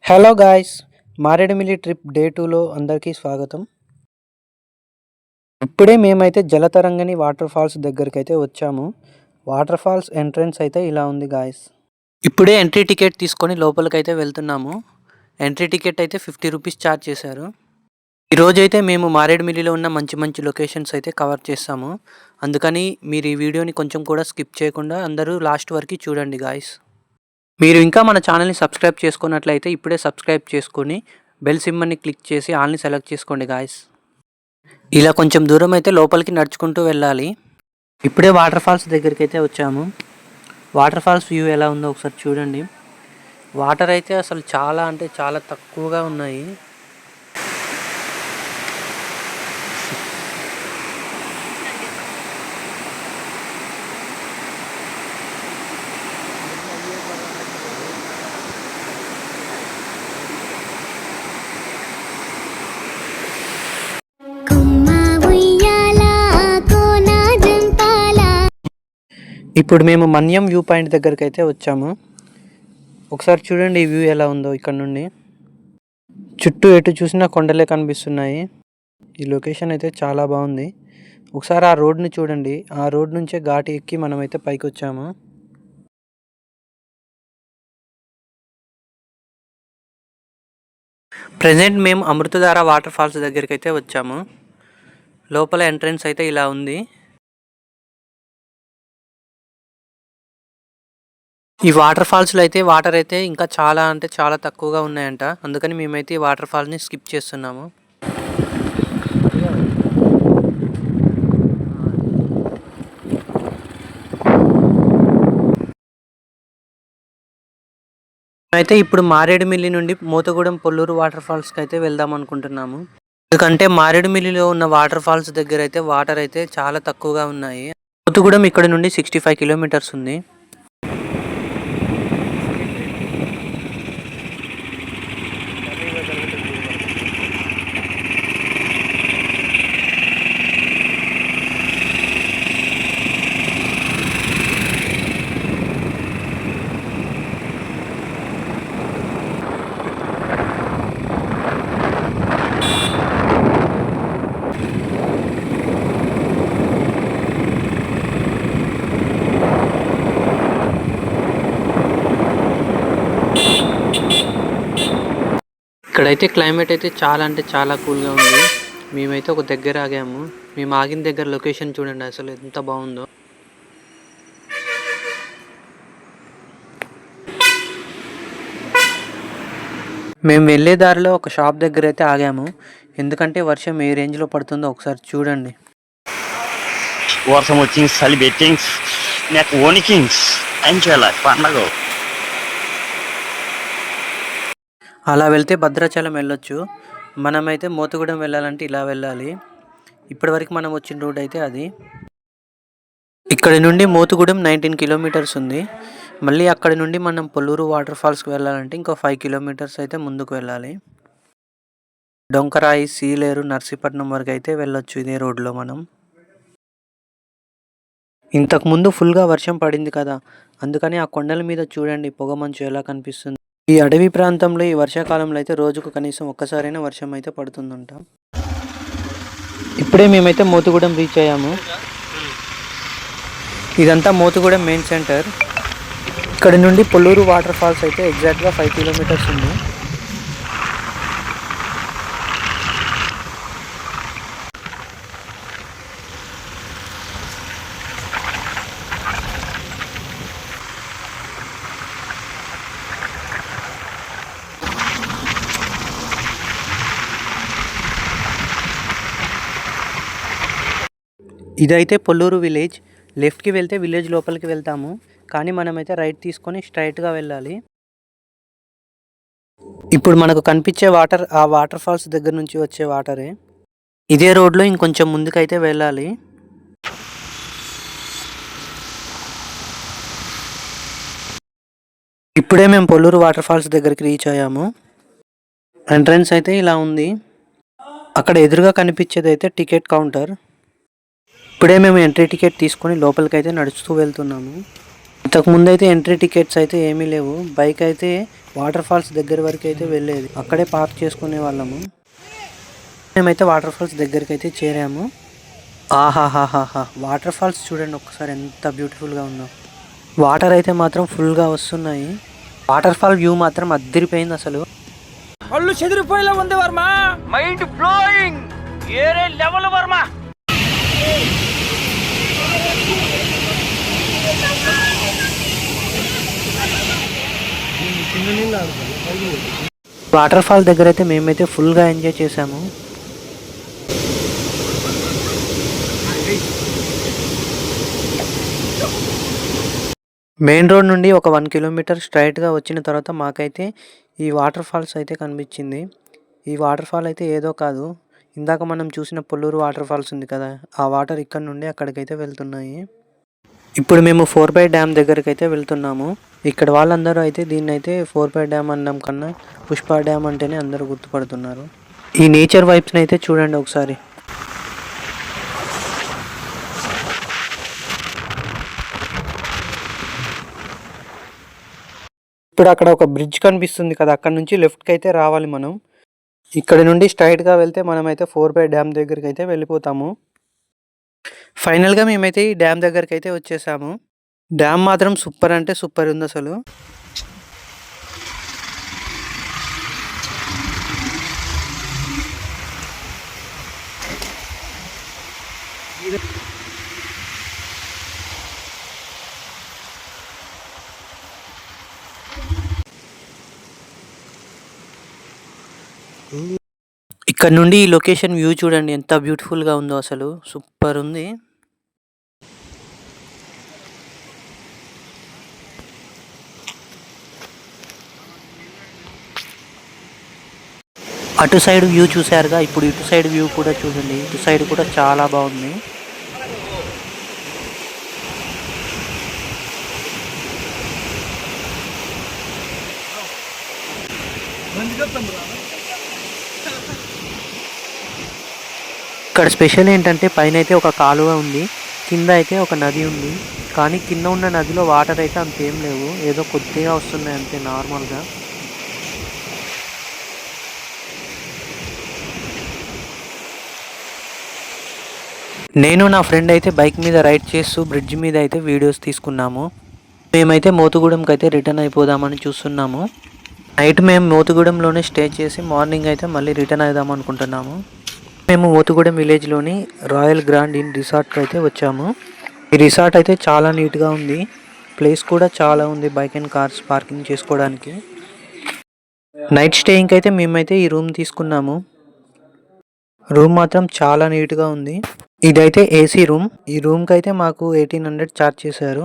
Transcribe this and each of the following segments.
Hello guys, Maredumilli trip day 2లో అందరికీ స్వాగతం. ఇప్పుడే మేమైతే జలతరంగిణి వాటర్ ఫాల్స్ దగ్గరికైతే వచ్చాము. వాటర్ ఫాల్స్ ఎంట్రన్స్ అయితే ఇలా ఉంది గాయ్స్. ఇప్పుడే ఎంట్రీ టికెట్ తీసుకొని లోపలికైతే వెళ్తున్నాము. ఎంట్రీ టికెట్ అయితే 50 రూపీస్ ఛార్జ్ చేశారు. ఈరోజైతే మేము మారేడుమిల్లిలో ఉన్న మంచి మంచి లొకేషన్స్ అయితే కవర్ చేస్తాము. అందుకని మీరు ఈ వీడియోని కొంచెం కూడా స్కిప్ చేయకుండా అందరూ లాస్ట్ వరకు చూడండి గాయ్స్. మీరు ఇంకా మన ఛానల్ని సబ్స్క్రైబ్ చేసుకున్నట్లయితే ఇప్పుడే సబ్స్క్రైబ్ చేసుకొని బెల్ సింబల్ని క్లిక్ చేసి ఆల్ని సెలెక్ట్ చేసుకోండి గాయ్స్. ఇలా కొంచెం దూరం అయితే లోపలికి నడుచుకుంటూ వెళ్ళాలి. ఇప్పుడే వాటర్ ఫాల్స్ దగ్గరికి అయితే వచ్చాము. వాటర్ ఫాల్స్ వ్యూ ఎలా ఉందో ఒకసారి చూడండి. వాటర్ అయితే అసలు చాలా అంటే చాలా తక్కువగా ఉన్నాయి. ఇప్పుడు మేము మన్యం వ్యూ పాయింట్ దగ్గరికి అయితే వచ్చాము. ఒకసారి చూడండి ఈ వ్యూ ఎలా ఉందో. ఇక్కడ నుండి చుట్టూ ఎటు చూసినా కొండలే కనిపిస్తున్నాయి. ఈ లొకేషన్ అయితే చాలా బాగుంది. ఒకసారి ఆ రోడ్ని చూడండి. ఆ రోడ్ నుంచే ఘాటి ఎక్కి మనమైతే పైకి వచ్చాము. ప్రజెంట్ మేము అమృతధార వాటర్ ఫాల్స్ దగ్గరికి అయితే వచ్చాము. లోపల ఎంట్రన్స్ అయితే ఇలా ఉంది. ఈ వాటర్ ఫాల్స్లో అయితే వాటర్ అయితే ఇంకా చాలా అంటే చాలా తక్కువగా ఉన్నాయంట. అందుకని మేమైతే ఈ వాటర్ ఫాల్స్ని స్కిప్ చేస్తున్నాము. అయితే ఇప్పుడు మారేడుమిల్లి నుండి మోతగూడెం పొల్లూరు వాటర్ ఫాల్స్కి అయితే వెళ్దాం అనుకుంటున్నాము. ఎందుకంటే మారేడుమిల్లిలో ఉన్న వాటర్ ఫాల్స్ దగ్గర అయితే వాటర్ అయితే చాలా తక్కువగా ఉన్నాయి. మోతగూడెం ఇక్కడ నుండి 65 కిలోమీటర్స్ ఉంది. ఇక్కడైతే క్లైమేట్ అయితే చాలా అంటే చాలా కూల్గా ఉంది. మేమైతే ఒక దగ్గర ఆగాము. మేము ఆగిన దగ్గర లొకేషన్ చూడండి అసలు ఎంత బాగుందో. మేము వెళ్ళే దారిలో ఒక షాప్ దగ్గర అయితే ఆగాము. ఎందుకంటే వర్షం ఏ రేంజ్లో పడుతుందో ఒకసారి చూడండి. వర్షం వచ్చింది, చలి పెట్టింగ్ నాకు వణికింగ్స్ ఎంజాయ్ పండగ. అలా వెళ్తే భద్రాచలం వెళ్ళొచ్చు. మనమైతే మోతగూడెం వెళ్ళాలంటే ఇలా వెళ్ళాలి. ఇప్పటివరకు మనం వచ్చిన రూట్ అయితే అది. ఇక్కడి నుండి మోతగూడెం 19 కిలోమీటర్స్ ఉంది. మళ్ళీ అక్కడి నుండి మనం పొల్లూరు వాటర్ ఫాల్స్కి వెళ్ళాలంటే ఇంకో 5 కిలోమీటర్స్ అయితే ముందుకు వెళ్ళాలి. డొంకరాయి, సీలేరు, నర్సీపట్నం వరకు అయితే వెళ్ళొచ్చు ఇదే రోడ్లో మనం. ఇంతకుముందు ఫుల్గా వర్షం పడింది కదా, అందుకని ఆ కొండల మీద చూడండి పొగ మంచు ఎలా కనిపిస్తుంది. ఈ అడవి ప్రాంతంలో ఈ వర్షాకాలంలో అయితే రోజుకు కనీసం ఒక్కసారైనా వర్షం అయితే పడుతుందంట. ఇప్పుడే మేమైతే మోతగూడెం రీచ్ అయ్యాము. ఇదంతా మోతగూడెం మెయిన్ సెంటర్. ఇక్కడ నుండి పొల్లూరు వాటర్ ఫాల్స్ అయితే ఎగ్జాక్ట్గా 5 కిలోమీటర్స్ ఉంది. ఇదైతే పొల్లూరు విలేజ్. లెఫ్ట్కి వెళ్తే విలేజ్ లోపలికి వెళ్తాము, కానీ మనమైతే రైట్ తీసుకొని స్ట్రైట్గా వెళ్ళాలి. ఇప్పుడు మనకు కనిపించే వాటర్ ఆ వాటర్ ఫాల్స్ దగ్గర నుంచి వచ్చే వాటరే. ఇదే రోడ్లో ఇంకొంచెం ముందుకైతే వెళ్ళాలి. ఇప్పుడే మేము పొల్లూరు వాటర్ ఫాల్స్ దగ్గరికి రీచ్ అయ్యాము. ఎంట్రన్స్ అయితే ఇలా ఉంది. అక్కడ ఎదురుగా కనిపించేది అయితే టికెట్ కౌంటర్. ఇప్పుడే మేము ఎంట్రీ టికెట్ తీసుకొని లోపలికైతే నడుస్తూ వెళ్తున్నాము. ఇంతకుముందు అయితే ఎంట్రీ టికెట్స్ అయితే ఏమీ లేవు. బైక్ అయితే వాటర్ ఫాల్స్ దగ్గర వరకు అయితే వెళ్ళేది. అక్కడే పార్క్ చేసుకునే వాళ్ళము. మేమైతే వాటర్ ఫాల్స్ దగ్గరికి అయితే చేరాము. ఆహాహాహాహా, వాటర్ ఫాల్స్ చూడండి ఒక్కసారి ఎంత బ్యూటిఫుల్గా ఉందో. వాటర్ అయితే మాత్రం ఫుల్గా వస్తున్నాయి. వాటర్ ఫాల్ వ్యూ మాత్రం అద్దరిపోయింది అసలు. కళ్ళు చెదిరిపోయేలా ఉంది వర్మ. Mind blowing. ఏరే లెవెల్ వర్మ. వాటర్ ఫాల్ దగ్గర అయితే మేమైతే ఫుల్గా ఎంజాయ్ చేసాము. మెయిన్ రోడ్ నుండి ఒక 1 కిలోమీటర్ స్ట్రైట్గా వచ్చిన తర్వాత మాకైతే ఈ వాటర్ ఫాల్స్ అయితే కనిపించింది. ఈ వాటర్ ఫాల్ అయితే ఏదో కాదు, ఇందాక మనం చూసిన పొల్లూరు వాటర్ ఫాల్స్ ఉంది కదా, ఆ వాటర్ ఇక్కడ నుండి అక్కడికైతే వెళ్తున్నాయి. ఇప్పుడు మేము 4 డ్యామ్ దగ్గరికి అయితే వెళ్తున్నాము. ఇక్కడ వాళ్ళందరూ అయితే దీన్ని అయితే 4 డ్యామ్ అనడం కన్నా పుష్ప డ్యామ్ అంటేనే అందరూ గుర్తుపడుతున్నారు. ఈ నేచర్ వైబ్స్ని అయితే చూడండి ఒకసారి. ఇప్పుడు అక్కడ ఒక బ్రిడ్జ్ కనిపిస్తుంది కదా, అక్కడ నుంచి లెఫ్ట్కి అయితే రావాలి మనం. ఇక్కడ నుండి స్ట్రైట్గా వెళ్తే మనమైతే 4 డ్యామ్ దగ్గరికి అయితే వెళ్ళిపోతాము. ఫైనల్గా మేమైతే ఈ డ్యామ్ దగ్గరికి అయితే వచ్చేసాము. డ్యామ్ మాత్రం సూపర్ అంటే సూపర్ ఉంది అసలు. ఇక్కడ నుండి ఈ లొకేషన్ వ్యూ చూడండి ఎంత బ్యూటిఫుల్గా ఉందో అసలు, సూపర్ ఉంది. అటు సైడ్ వ్యూ చూసారుగా, ఇప్పుడు ఇటు సైడ్ వ్యూ కూడా చూడండి. ఇటు సైడ్ కూడా చాలా బాగుంది. ఇక్కడ స్పెషల్ ఏంటంటే పైన అయితే ఒక కాలువ ఉంది, కింద అయితే ఒక నది ఉంది. కానీ కింద ఉన్న నదిలో వాటర్ అయితే అంతేం లేవు, ఏదో కొద్దిగా వస్తున్నాయి అంతే నార్మల్గా. నేను నా ఫ్రెండ్ అయితే బైక్ మీద రైడ్ చేస్తూ బ్రిడ్జ్ మీద అయితే వీడియోస్ తీసుకున్నాము. మేమైతే మోతుగూడెంకి అయితే రిటర్న్ అయిపోదామని చూస్తున్నాము. నైట్ మేము మోతుగూడెంలోనే స్టే చేసి మార్నింగ్ అయితే మళ్ళీ రిటర్న్ అవుదాం అనుకుంటున్నాము. మేము మోతుగూడెం విలేజ్లోని రాయల్ గ్రాండ్ ఇన్ రిసార్ట్కి అయితే వచ్చాము. ఈ రిసార్ట్ అయితే చాలా నీట్గా ఉంది, ప్లేస్ కూడా చాలా ఉంది బైక్ అండ్ కార్స్ పార్కింగ్ చేసుకోవడానికి. నైట్ స్టేయింగ్కి అయితే మేమైతే ఈ రూమ్ తీసుకున్నాము. రూమ్ మాత్రం చాలా నీట్గా ఉంది. ఇదైతే ఏసీ రూమ్. ఈ రూమ్కి అయితే మాకు 1800 ఛార్జ్ చేశారు.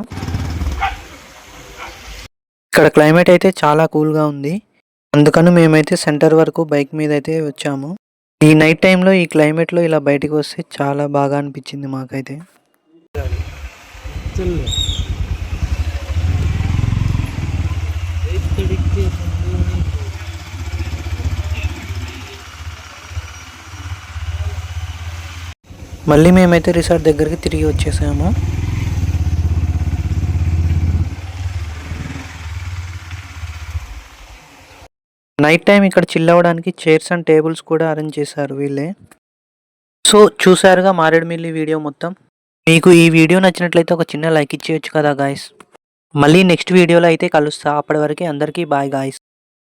ఇక్కడ క్లైమేట్ అయితే చాలా కూల్గా ఉంది, అందుకని మేమైతే సెంటర్ వరకు బైక్ మీద అయితే వచ్చాము. ఈ నైట్ టైంలో ఈ క్లైమేట్లో ఇలా బయటికి వస్తే చాలా బాగా అనిపించింది మాకైతే. మళ్ళీ మేమైతే రిసార్ట్ దగ్గరికి తిరిగి వచ్చేసాము. నైట్ టైం ఇక్కడ చిల్ అవ్వడానికి చైర్స్ అండ్ టేబుల్స్ కూడా అరేంజ్ చేశారు వీళ్ళే. సో చూసారుగా మారేడుమిల్లి వీడియో మొత్తం. మీకు ఈ వీడియో నచ్చినట్లయితే ఒక చిన్న లైక్ ఇచ్చేయచ్చు కదా గాయస్. మళ్ళీ నెక్స్ట్ వీడియోలో అయితే కలుస్తా. అప్పటి వరకు అందరికీ బాయ్ గాయస్.